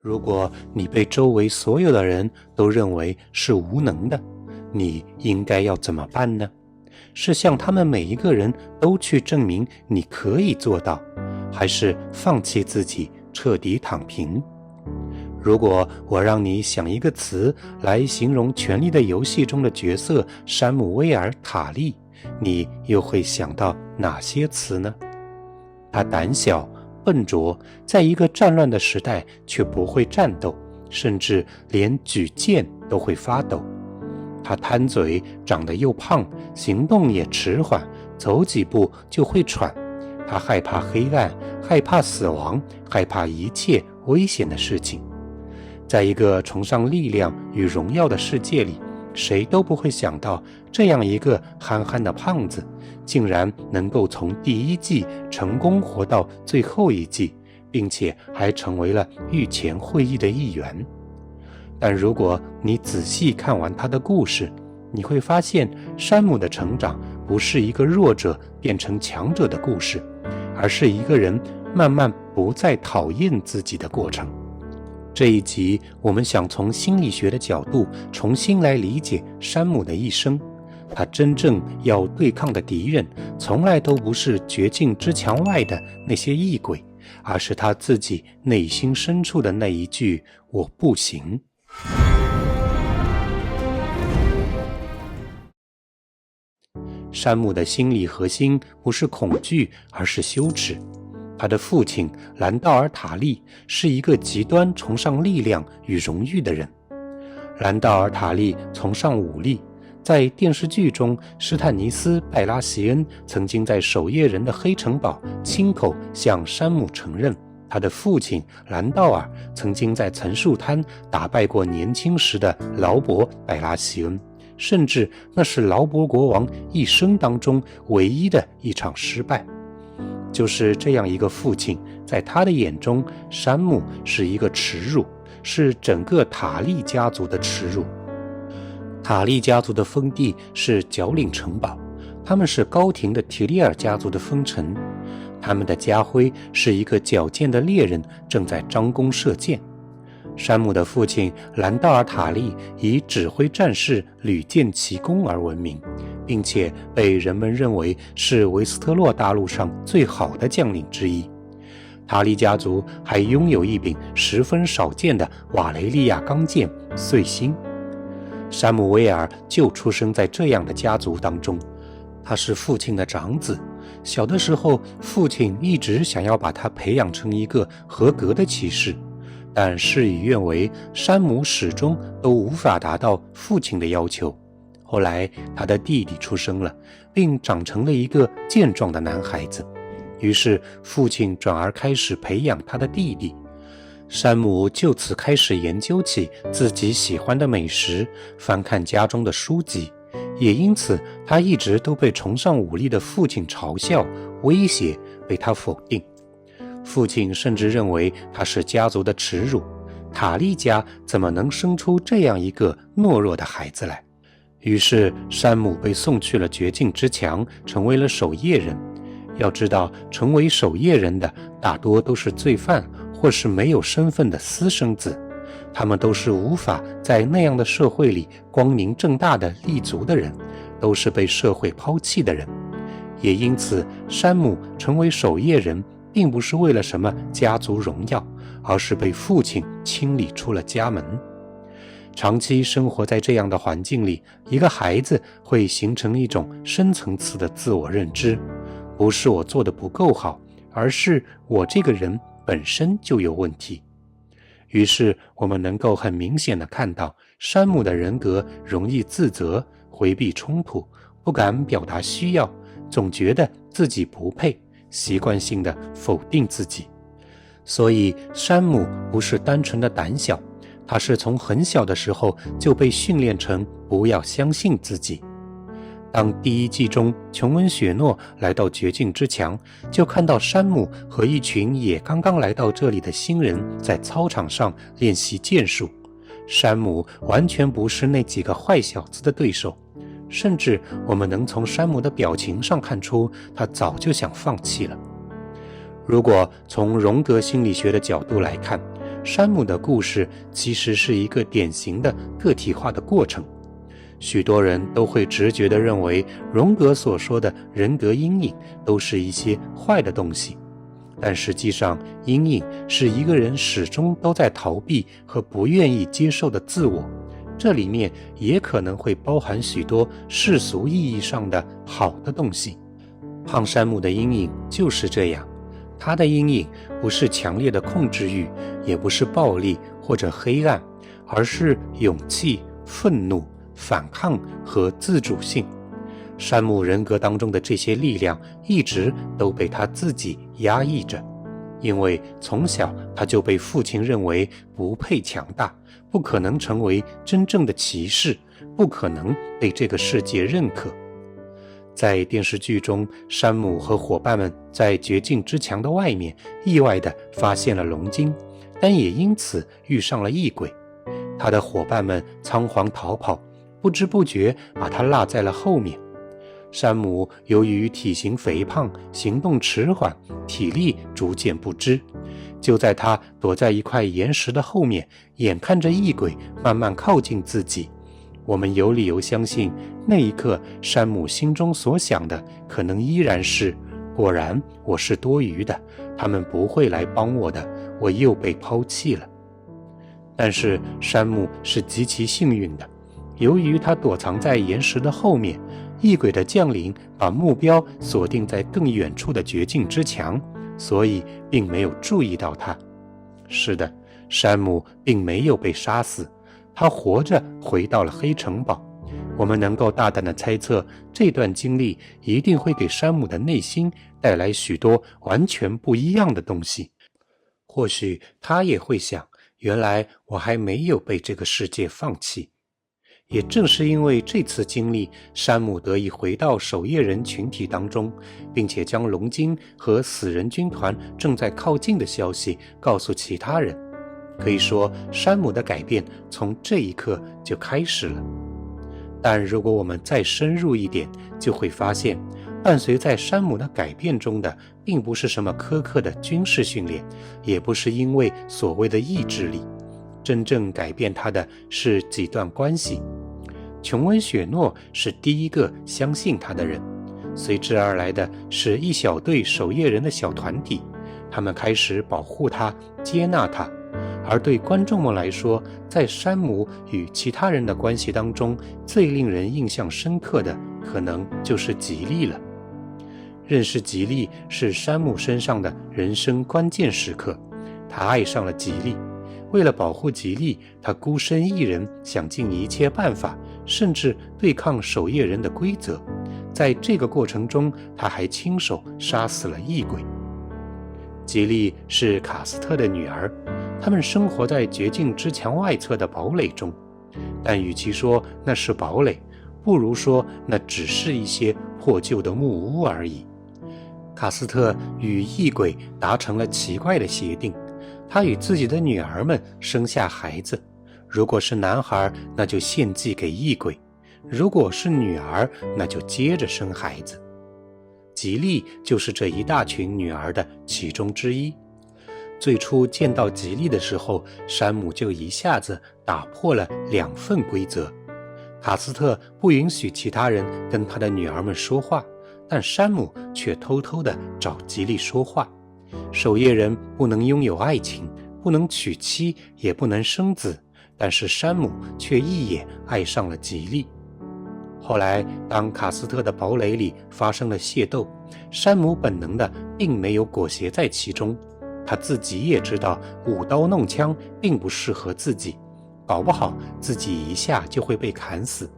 如果你被周围所有的人都认为是无能的，你应该要怎么办呢？是向他们每一个人都去证明你可以做到，还是放弃自己，彻底躺平？如果我让你想一个词来形容《权力的游戏》中的角色山姆威尔·塔利，你又会想到哪些词呢？他胆小笨拙，在一个战乱的时代却不会战斗，甚至连举剑都会发抖。他贪嘴，长得又胖，行动也迟缓，走几步就会喘。他害怕黑暗，害怕死亡，害怕一切危险的事情。在一个崇尚力量与荣耀的世界里，谁都不会想到这样一个憨憨的胖子竟然能够从第一季成功活到最后一季，并且还成为了御前会议的一员。但如果你仔细看完他的故事，你会发现山姆的成长不是一个弱者变成强者的故事，而是一个人慢慢不再讨厌自己的过程。这一集我们想从心理学的角度重新来理解山姆的一生。他真正要对抗的敌人从来都不是绝境之墙外的那些异鬼，而是他自己内心深处的那一句我不行。山姆的心理核心不是恐惧，而是羞耻。他的父亲兰道尔·塔利是一个极端崇尚力量与荣誉的人。兰道尔·塔利崇尚武力，在电视剧中，斯坦尼斯·拜拉席恩曾经在守夜人的黑城堡亲口向山姆承认，他的父亲兰道尔曾经在岑树滩打败过年轻时的劳勃·拜拉席恩，甚至那是劳勃国王一生当中唯一的一场失败。就是这样一个父亲，在他的眼中，山姆是一个耻辱，是整个塔利家族的耻辱。塔利家族的封地是角岭城堡，他们是高廷的提利尔家族的封臣，他们的家徽是一个矫健的猎人正在张弓射箭。山姆的父亲兰道尔·塔利以指挥战士屡建奇功而闻名，并且被人们认为是维斯特洛大陆上最好的将领之一。塔利家族还拥有一柄十分少见的瓦雷利亚钢剑碎星。山姆威尔就出生在这样的家族当中，他是父亲的长子。小的时候，父亲一直想要把他培养成一个合格的骑士，但事与愿违，山姆始终都无法达到父亲的要求。后来他的弟弟出生了，并长成了一个健壮的男孩子，于是父亲转而开始培养他的弟弟。山姆就此开始研究起自己喜欢的美食，翻看家中的书籍，也因此他一直都被崇尚武力的父亲嘲笑、威胁，被他否定。父亲甚至认为他是家族的耻辱，塔利家怎么能生出这样一个懦弱的孩子来？于是山姆被送去了绝境之墙，成为了守夜人。要知道，成为守夜人的大多都是罪犯或是没有身份的私生子，他们都是无法在那样的社会里光明正大的立足的人，都是被社会抛弃的人。也因此，山姆成为守夜人并不是为了什么家族荣耀，而是被父亲清理出了家门。长期生活在这样的环境里，一个孩子会形成一种深层次的自我认知，不是我做得不够好，而是我这个人本身就有问题。于是我们能够很明显地看到，山姆的人格容易自责，回避冲突，不敢表达需要，总觉得自己不配，习惯性地否定自己。所以山姆不是单纯的胆小，他是从很小的时候就被训练成不要相信自己。当第一季中琼恩·雪诺来到绝境之墙，就看到山姆和一群也刚刚来到这里的新人在操场上练习剑术。山姆完全不是那几个坏小子的对手，甚至我们能从山姆的表情上看出，他早就想放弃了。如果从荣格心理学的角度来看，山姆的故事其实是一个典型的个体化的过程。许多人都会直觉地认为荣格所说的人格阴影都是一些坏的东西，但实际上阴影是一个人始终都在逃避和不愿意接受的自我，这里面也可能会包含许多世俗意义上的好的东西。胖山姆的阴影就是这样，他的阴影不是强烈的控制欲，也不是暴力或者黑暗，而是勇气、愤怒、反抗和自主性。山姆人格当中的这些力量一直都被他自己压抑着，因为从小他就被父亲认为不配强大，不可能成为真正的骑士，不可能被这个世界认可。在电视剧中，山姆和伙伴们在绝境之墙的外面意外地发现了龙晶，但也因此遇上了异鬼。他的伙伴们仓皇逃跑，不知不觉把他落在了后面。山姆由于体型肥胖，行动迟缓，体力逐渐不支。就在他躲在一块岩石的后面，眼看着异鬼慢慢靠近自己，我们有理由相信，那一刻山姆心中所想的可能依然是：果然我是多余的，他们不会来帮我的，我又被抛弃了。但是山姆是极其幸运的，由于他躲藏在岩石的后面，异鬼的降临把目标锁定在更远处的绝境之墙，所以并没有注意到他。是的，山姆并没有被杀死，他活着回到了黑城堡。我们能够大胆地猜测，这段经历一定会给山姆的内心带来许多完全不一样的东西。或许他也会想，原来我还没有被这个世界放弃。也正是因为这次经历，山姆得以回到守夜人群体当中，并且将龙晶和死人军团正在靠近的消息告诉其他人。可以说，山姆的改变从这一刻就开始了。但如果我们再深入一点，就会发现，伴随在山姆的改变中的，并不是什么苛刻的军事训练，也不是因为所谓的意志力，真正改变他的是几段关系。琼恩·雪诺是第一个相信他的人，随之而来的是一小队守夜人的小团体，他们开始保护他，接纳他。而对观众们来说，在山姆与其他人的关系当中，最令人印象深刻的可能就是吉利了。认识吉利是山姆身上的人生关键时刻，他爱上了吉利。为了保护吉利，他孤身一人，想尽一切办法，甚至对抗守夜人的规则。在这个过程中，他还亲手杀死了异鬼。吉利是卡斯特的女儿，他们生活在绝境之墙外侧的堡垒中，但与其说那是堡垒，不如说那只是一些破旧的木屋而已。卡斯特与异鬼达成了奇怪的协定，他与自己的女儿们生下孩子，如果是男孩，那就献祭给异鬼；如果是女儿，那就接着生孩子。吉利就是这一大群女儿的其中之一。最初见到吉利的时候，山姆就一下子打破了2份规则。卡斯特不允许其他人跟他的女儿们说话，但山姆却偷偷地找吉利说话。守夜人不能拥有爱情，不能娶妻，也不能生子，但是山姆却一眼爱上了吉利。后来当卡斯特的堡垒里发生了械斗，山姆本能的并没有裹挟在其中，他自己也知道舞刀弄枪并不适合自己，搞不好自己一下就会被砍死。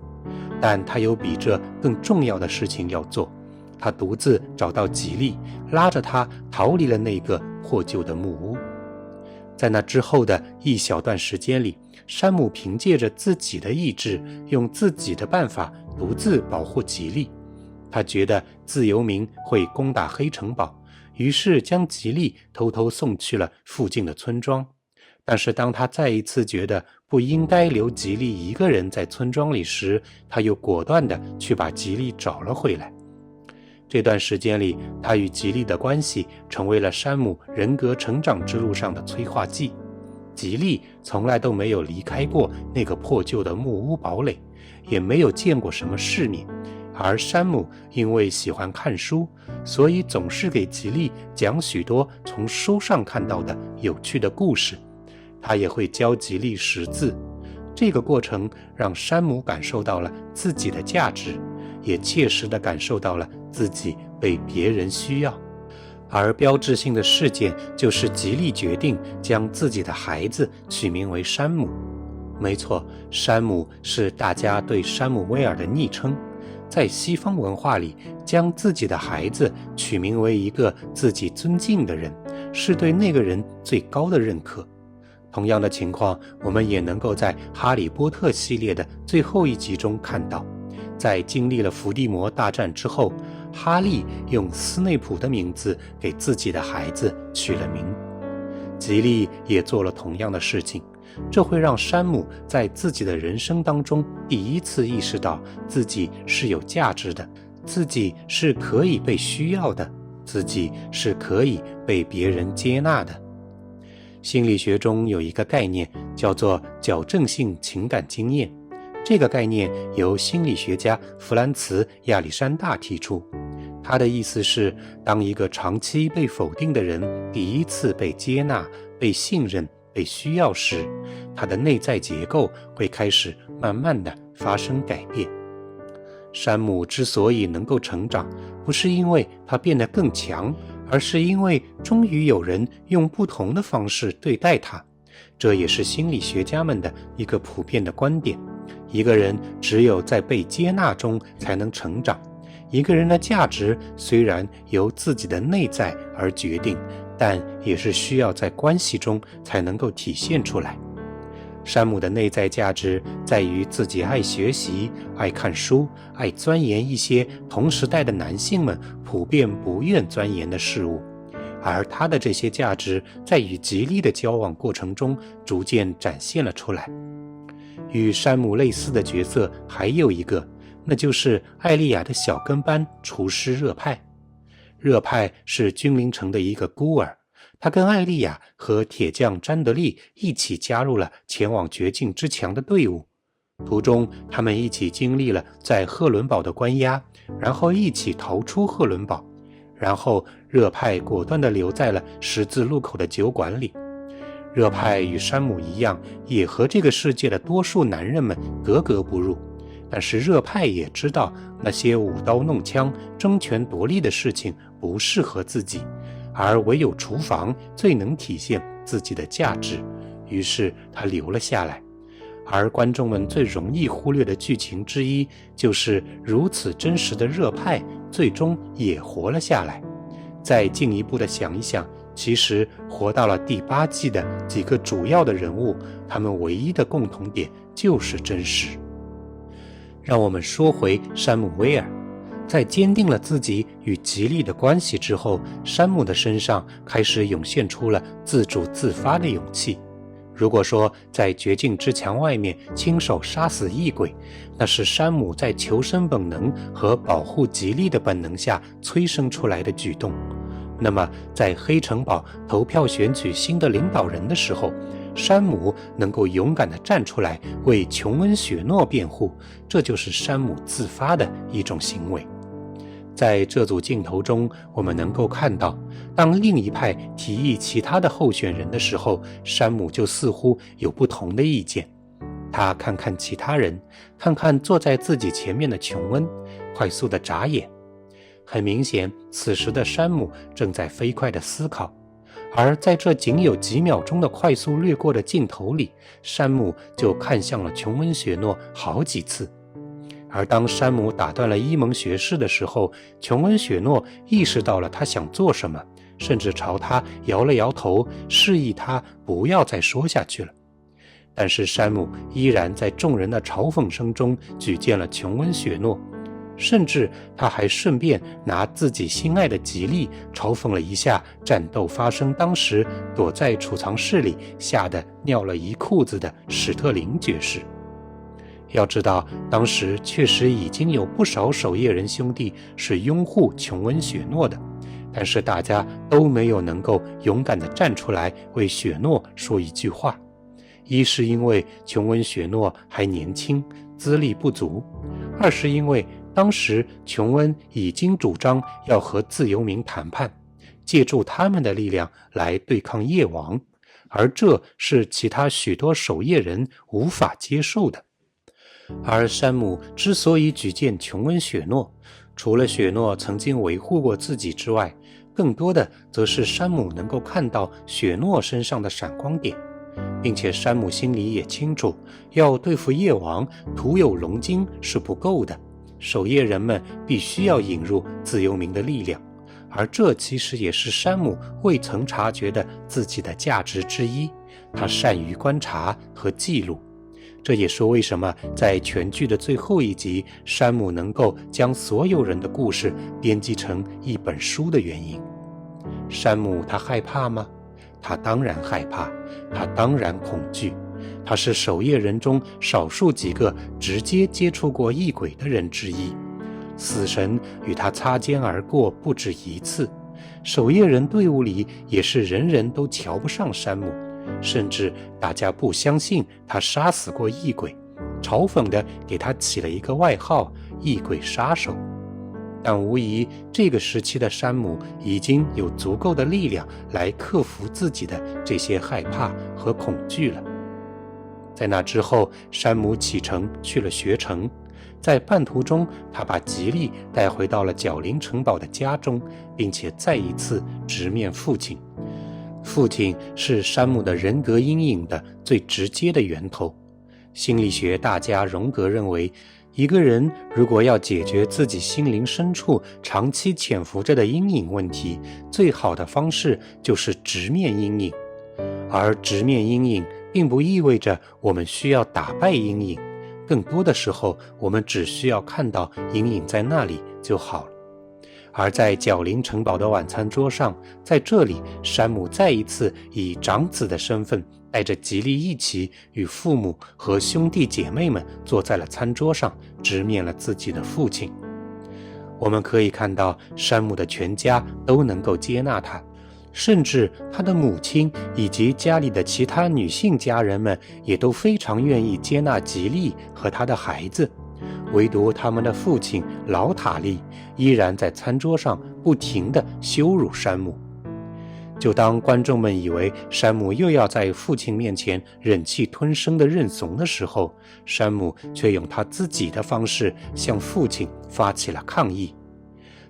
但他有比这更重要的事情要做，他独自找到吉利，拉着他逃离了那个破旧的木屋。在那之后的一小段时间里，山姆凭借着自己的意志，用自己的办法独自保护吉利。他觉得自由民会攻打黑城堡，于是将吉利偷偷送去了附近的村庄。但是当他再一次觉得不应该留吉利一个人在村庄里时，他又果断地去把吉利找了回来。这段时间里，他与吉利的关系成为了山姆人格成长之路上的催化剂。吉利从来都没有离开过那个破旧的木屋堡垒，也没有见过什么世面。而山姆因为喜欢看书，所以总是给吉利讲许多从书上看到的有趣的故事。他也会教吉利识字。这个过程让山姆感受到了自己的价值，也切实地感受到了自己被别人需要。而标志性的事件就是吉利决定将自己的孩子取名为山姆。没错，山姆是大家对山姆威尔的昵称。在西方文化里，将自己的孩子取名为一个自己尊敬的人，是对那个人最高的认可。同样的情况，我们也能够在《哈利波特》系列的最后一集中看到。在经历了伏地魔大战之后，哈利用斯内普的名字给自己的孩子取了名。吉利也做了同样的事情，这会让山姆在自己的人生当中第一次意识到自己是有价值的，自己是可以被需要的，自己是可以被别人接纳的。心理学中有一个概念叫做矫正性情感经验，这个概念由心理学家弗兰茨·亚历山大提出。他的意思是，当一个长期被否定的人第一次被接纳、被信任、被需要时，他的内在结构会开始慢慢地发生改变。山姆之所以能够成长，不是因为他变得更强，而是因为终于有人用不同的方式对待他。这也是心理学家们的一个普遍的观点。一个人只有在被接纳中才能成长。一个人的价值虽然由自己的内在而决定，但也是需要在关系中才能够体现出来。山姆的内在价值在于自己爱学习、爱看书、爱钻研一些同时代的男性们普遍不愿钻研的事物，而他的这些价值在与吉利的交往过程中逐渐展现了出来。与山姆类似的角色还有一个，那就是艾莉亚的小跟班厨师热派。热派是君临城的一个孤儿，他跟艾莉亚和铁匠詹德利一起加入了前往绝境之墙的队伍。途中，他们一起经历了在赫伦堡的关押，然后一起逃出赫伦堡，然后热派果断地留在了十字路口的酒馆里。热派与山姆一样，也和这个世界的多数男人们格格不入，但是热派也知道那些舞刀弄枪、争权夺利的事情不适合自己，而唯有厨房最能体现自己的价值，于是他留了下来。而观众们最容易忽略的剧情之一，就是如此真实的热派最终也活了下来。再进一步的想一想，其实活到了第8季的几个主要的人物，他们唯一的共同点就是真实。让我们说回山姆威尔，在坚定了自己与吉利的关系之后，山姆的身上开始涌现出了自主自发的勇气。如果说在绝境之墙外面亲手杀死异鬼，那是山姆在求生本能和保护吉利的本能下催生出来的举动。那么在黑城堡投票选举新的领导人的时候，山姆能够勇敢地站出来为琼恩·雪诺辩护，这就是山姆自发的一种行为。在这组镜头中，我们能够看到，当另一派提议其他的候选人的时候，山姆就似乎有不同的意见。他看看其他人，看看坐在自己前面的琼恩，快速地眨眼。很明显，此时的山姆正在飞快地思考，而在这仅有几秒钟的快速掠过的镜头里，山姆就看向了琼恩·雪诺好几次。而当山姆打断了伊蒙学士的时候，琼恩·雪诺意识到了他想做什么，甚至朝他摇了摇头，示意他不要再说下去了。但是山姆依然在众人的嘲讽声中举荐了琼恩·雪诺，甚至他还顺便拿自己心爱的吉利嘲讽了一下战斗发生当时躲在储藏室里吓得尿了一裤子的史特林爵士。要知道，当时确实已经有不少守夜人兄弟是拥护琼恩·雪诺的，但是大家都没有能够勇敢地站出来为雪诺说一句话。一是因为琼恩·雪诺还年轻，资历不足；二是因为当时琼恩已经主张要和自由民谈判，借助他们的力量来对抗叶王，而这是其他许多守夜人无法接受的。而山姆之所以举荐琼恩·雪诺，除了雪诺曾经维护过自己之外，更多的则是山姆能够看到雪诺身上的闪光点，并且山姆心里也清楚，要对付夜王，徒有龙筋是不够的，守夜人们必须要引入自由民的力量，而这其实也是山姆未曾察觉的自己的价值之一，他善于观察和记录。这也是为什么在全剧的最后一集，山姆能够将所有人的故事编辑成一本书的原因。山姆他害怕吗？他当然害怕，他当然恐惧。他是守夜人中少数几个直接接触过异鬼的人之一，死神与他擦肩而过不止一次。守夜人队伍里也是人人都瞧不上山姆，甚至大家不相信他杀死过异鬼，嘲讽地给他起了一个外号“异鬼杀手”。但无疑，这个时期的山姆已经有足够的力量来克服自己的这些害怕和恐惧了。在那之后，山姆启程去了学城，在半途中，他把吉利带回到了角灵城堡的家中，并且再一次直面父亲。父亲是山姆的人格阴影的最直接的源头。心理学大家荣格认为，一个人如果要解决自己心灵深处长期潜伏着的阴影问题，最好的方式就是直面阴影。而直面阴影并不意味着我们需要打败阴影，更多的时候我们只需要看到阴影在那里就好了。而在角灵城堡的晚餐桌上，在这里山姆再一次以长子的身份带着吉利一起与父母和兄弟姐妹们坐在了餐桌上，直面了自己的父亲。我们可以看到山姆的全家都能够接纳他，甚至他的母亲以及家里的其他女性家人们也都非常愿意接纳吉利和他的孩子，唯独他们的父亲老塔利依然在餐桌上不停地羞辱山姆。就当观众们以为山姆又要在父亲面前忍气吞声地认怂的时候，山姆却用他自己的方式向父亲发起了抗议。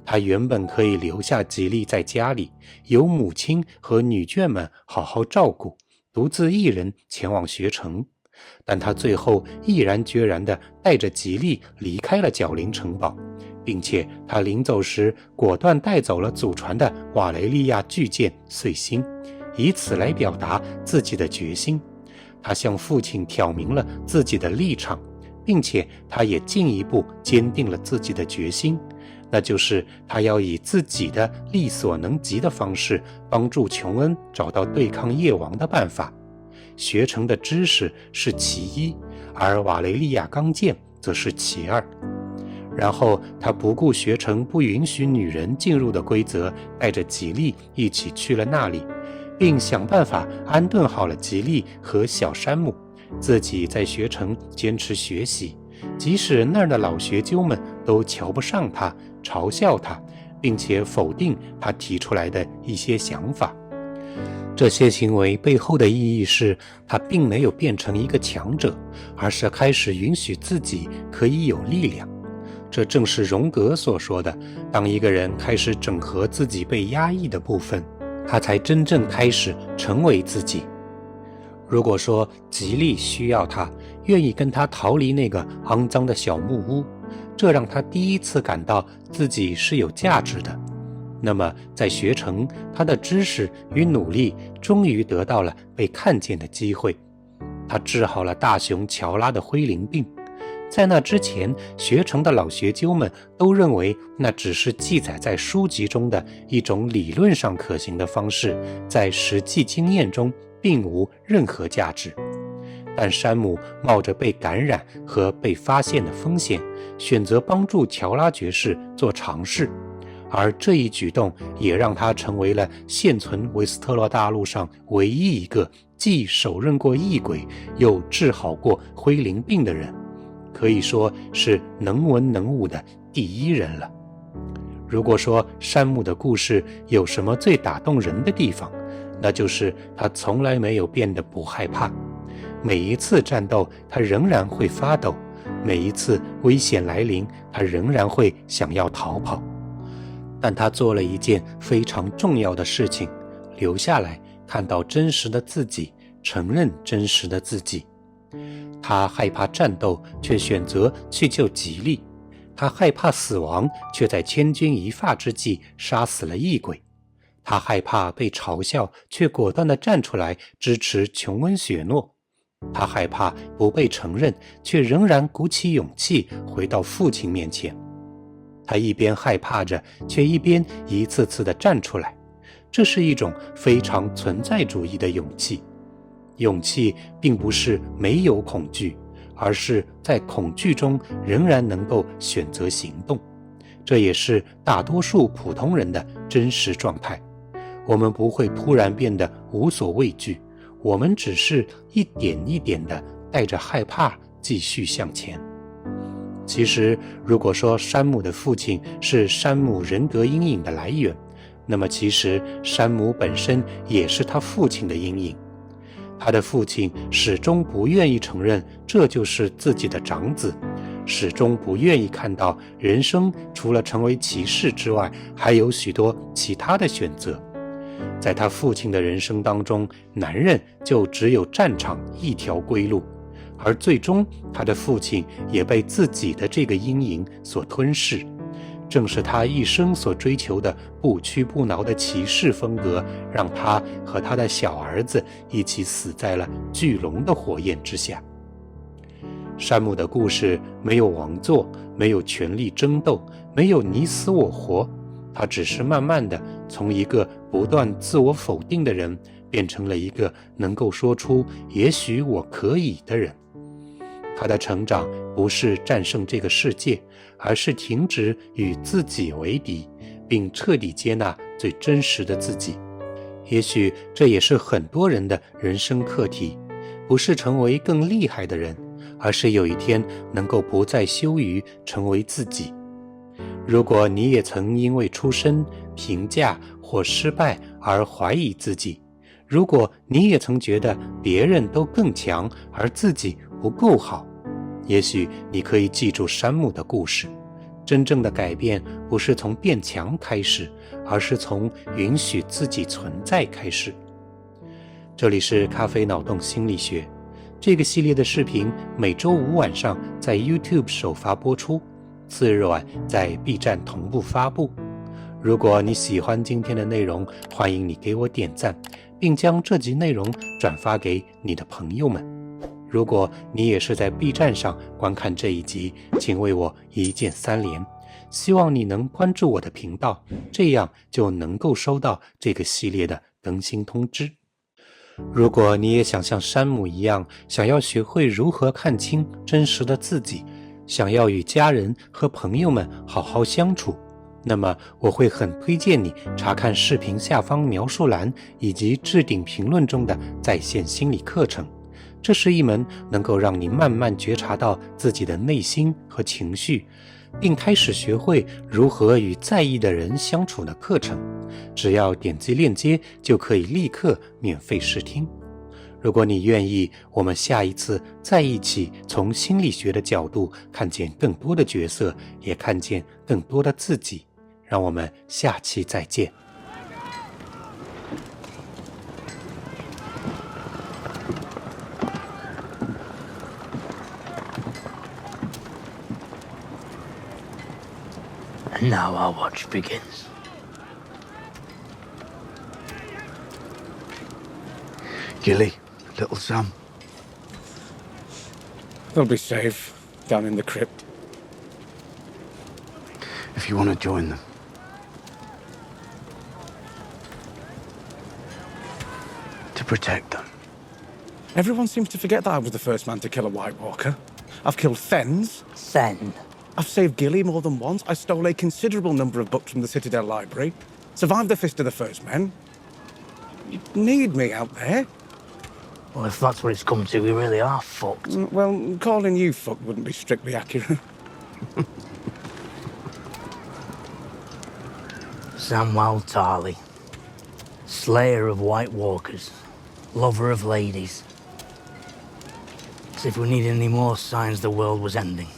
他原本可以留下吉利在家里，由母亲和女眷们好好照顾，独自一人前往学城，但他最后毅然决然地带着吉利离开了角灵城堡，并且他临走时果断带走了祖传的瓦雷利亚巨剑碎星，以此来表达自己的决心。他向父亲挑明了自己的立场，并且他也进一步坚定了自己的决心，那就是他要以自己的力所能及的方式帮助琼恩找到对抗夜王的办法。学成的知识是其一，而瓦雷利亚钢剑则是其二。然后他不顾学成不允许女人进入的规则，带着吉利一起去了那里，并想办法安顿好了吉利和小山姆，自己在学城坚持学习，即使那儿的老学究们都瞧不上他，嘲笑他，并且否定他提出来的一些想法。这些行为背后的意义是，他并没有变成一个强者，而是开始允许自己可以有力量。这正是荣格所说的，当一个人开始整合自己被压抑的部分，他才真正开始成为自己。如果说吉利需要他，愿意跟他逃离那个肮脏的小木屋，这让他第一次感到自己是有价值的，那么在学城，他的知识与努力终于得到了被看见的机会。他治好了大熊乔拉的灰灵病，在那之前，学城的老学究们都认为那只是记载在书籍中的一种理论上可行的方式，在实际经验中并无任何价值。但山姆冒着被感染和被发现的风险，选择帮助乔拉爵士做尝试，而这一举动也让他成为了现存维斯特洛大陆上唯一一个既手刃过异鬼，又治好过灰灵病的人，可以说是能文能武的第一人了。如果说山姆的故事有什么最打动人的地方，那就是他从来没有变得不害怕。每一次战斗，他仍然会发抖；每一次危险来临，他仍然会想要逃跑。但他做了一件非常重要的事情，留下来看到真实的自己，承认真实的自己。他害怕战斗，却选择去救吉利；他害怕死亡，却在千钧一发之际杀死了异鬼；他害怕被嘲笑，却果断地站出来支持琼恩·雪诺；他害怕不被承认，却仍然鼓起勇气回到父亲面前。他一边害怕着，却一边一次次地站出来。这是一种非常存在主义的勇气。勇气并不是没有恐惧，而是在恐惧中仍然能够选择行动。这也是大多数普通人的真实状态。我们不会突然变得无所畏惧，我们只是一点一点地带着害怕继续向前。其实，如果说山姆的父亲是山姆人格阴影的来源，那么其实山姆本身也是他父亲的阴影。他的父亲始终不愿意承认这就是自己的长子，始终不愿意看到人生除了成为骑士之外，还有许多其他的选择。在他父亲的人生当中，男人就只有战场一条归路，而最终他的父亲也被自己的这个阴影所吞噬。正是他一生所追求的不屈不挠的骑士风格，让他和他的小儿子一起死在了巨龙的火焰之下。山姆的故事没有王座，没有权力争斗，没有你死我活，他只是慢慢的从一个不断自我否定的人，变成了一个能够说出也许我可以的人。他的成长不是战胜这个世界，而是停止与自己为敌，并彻底接纳最真实的自己。也许这也是很多人的人生课题，不是成为更厉害的人，而是有一天能够不再羞于成为自己。如果你也曾因为出身、评价或失败而怀疑自己，如果你也曾觉得别人都更强而自己不够好，也许你可以记住山姆的故事。真正的改变不是从变强开始，而是从允许自己存在开始。这里是咖啡脑洞心理学，这个系列的视频每周5晚上在 YouTube 首发播出，次日晚在 B 站同步发布。如果你喜欢今天的内容，欢迎你给我点赞，并将这集内容转发给你的朋友们。如果你也是在 B 站上观看这一集，请为我一键3连，希望你能关注我的频道，这样就能够收到这个系列的更新通知。如果你也想像山姆一样，想要学会如何看清真实的自己，想要与家人和朋友们好好相处，那么我会很推荐你查看视频下方描述栏以及置顶评论中的在线心理课程。这是一门能够让你慢慢觉察到自己的内心和情绪，并开始学会如何与在意的人相处的课程。只要点击链接就可以立刻免费试听。如果你愿意，我们下一次再一起从心理学的角度看见更多的角色，也看见更多的自己。让我们下期再见。And now our watch begins. Gilly, little Sam. They'll be safe down in the crypt. If you want to join them. To protect them. Everyone seems to forget that I was the first man to kill a White Walker. I've killed Fens. Sen. I've saved Gilly more than once. I stole a considerable number of books from the Citadel Library. Survived the Fist of the First Men. You need me out there. Well, if that's what it's come to, we really are fucked. Well, calling you fucked wouldn't be strictly accurate. Samwell Tarly, slayer of White Walkers, lover of ladies. As if we needed any more signs the world was ending.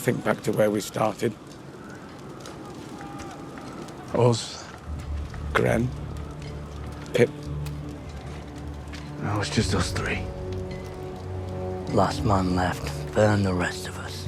Think back to where we started. Us, Gren, Pip. No, it's just us three. Last man left, burn the rest of us.